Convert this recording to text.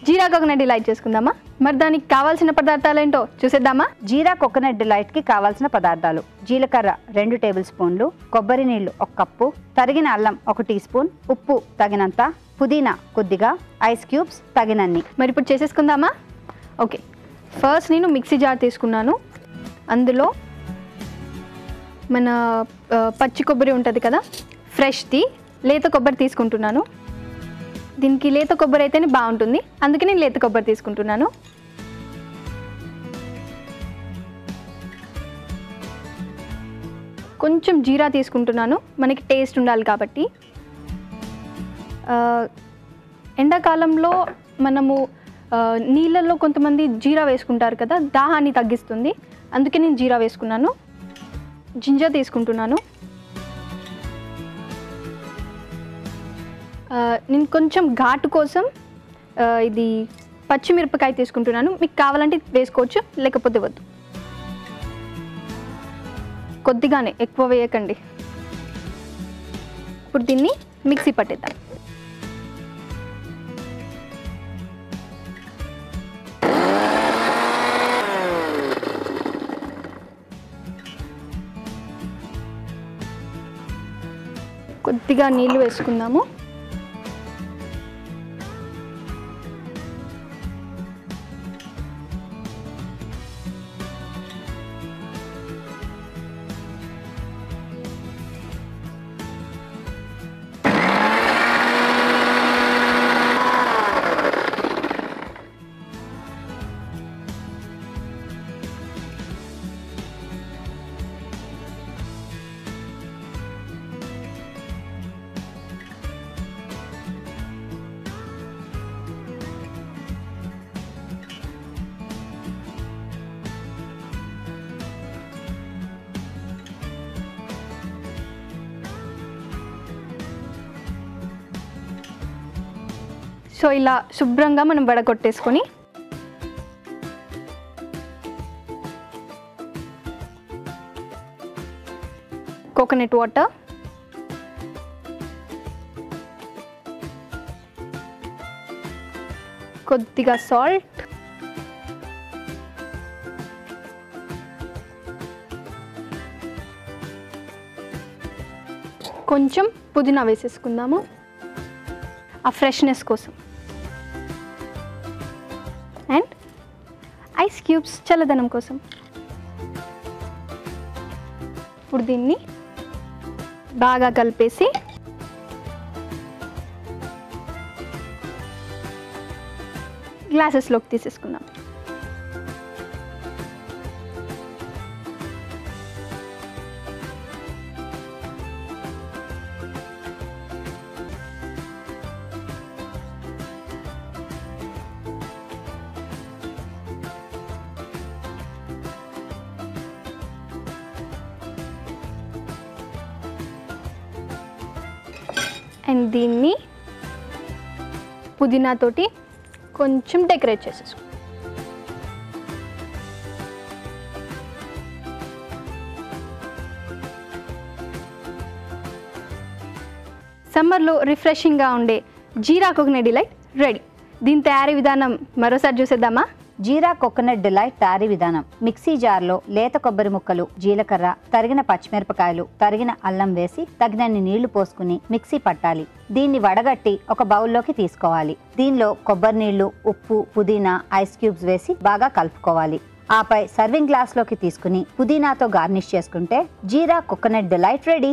జీరా coconut delight చేసుకుందామా? మరి దానికి కావాల్సిన పదార్థాలు ఏంటో చూసేద్దామా? జీరా కోకోనట్ డిలైట్కి కావాల్సిన పదార్థాలు: జీలకర్ర 2 టేబుల్ స్పూన్లు, కొబ్బరి నీళ్లు 1 కప్పు, తరిగిన అల్లం 1 టీ స్పూన్, ఉప్పు తగినంత, పుదీనా కొద్దిగా, ఐస్ క్యూబ్స్ తగినన్ని. మరి ఇప్పుడు చేసేసుకుందామా? ఓకే, ఫస్ట్ నేను మిక్సీ జార్ తీసుకున్నాను. అందులో మన పచ్చి కొబ్బరి ఉంటుంది కదా, ఫ్రెష్ది లేత కొబ్బరి తీసుకుంటున్నాను. దీనికి లేత కొబ్బరి అయితేనే బాగుంటుంది, అందుకే నేను లేత కొబ్బరి తీసుకుంటున్నాను. కొంచెం జీరా తీసుకుంటున్నాను, మనకి టేస్ట్ ఉండాలి కాబట్టి. ఎండాకాలంలో మనము నీళ్ళల్లో కొంతమంది జీరా వేసుకుంటారు కదా, దాహాన్ని తగ్గిస్తుంది, అందుకే నేను జీరా వేసుకున్నాను. జింజర్ తీసుకుంటున్నాను. నేను కొంచెం ఘాటు కోసం ఇది పచ్చిమిరపకాయ తీసుకుంటున్నాను. మీకు కావాలంటే వేసుకోవచ్చు, లేకపోతే వద్దు. కొద్దిగానే, ఎక్కువ వేయకండి. ఇప్పుడు దీన్ని మిక్సీ పట్టేద్దాం. కొద్దిగా నీళ్ళు వేసుకుందాము. సో ఇలా శుభ్రంగా మనం వడగొట్టేసుకొని కోకోనట్ వాటర్, కొద్దిగా సాల్ట్, కొంచెం పుదీనా వేసేసుకుందాము ఆ ఫ్రెష్నెస్ కోసం, అండ్ ఐస్ క్యూబ్స్ చల్లదనం కోసం. ఇప్పుడు దీన్ని బాగా కలిపేసి గ్లాసెస్లోకి తీసేసుకుందాం. అండ్ దీన్ని పుదీనా తోటి కొంచెం డెకరేట్ చేసేసుకో. సమ్మర్లో రిఫ్రెషింగ్గా ఉండే జీరా కోకోనట్ డిలైట్ రెడీ. దీని తయారీ విధానం మరోసారి చూసేద్దామా? జీరా కోకోనట్ డిలైట్ తయారీ విధానం: మిక్సీ జార్లో లేత కొబ్బరి ముక్కలు, జీలకర్ర, తరిగిన పచ్చిమిరపకాయలు, తరిగిన అల్లం వేసి తగినన్ని నీళ్లు పోసుకుని మిక్సీ పట్టాలి. దీన్ని వడగట్టి ఒక బౌల్లోకి తీసుకోవాలి. దీనిలో కొబ్బరి నీళ్లు, ఉప్పు, పుదీనా, ఐస్ క్యూబ్స్ వేసి బాగా కలుపుకోవాలి. ఆపై సర్వింగ్ గ్లాస్లోకి తీసుకుని పుదీనాతో గార్నిష్ చేసుకుంటే జీరా కోకోనట్ డిలైట్ రెడీ.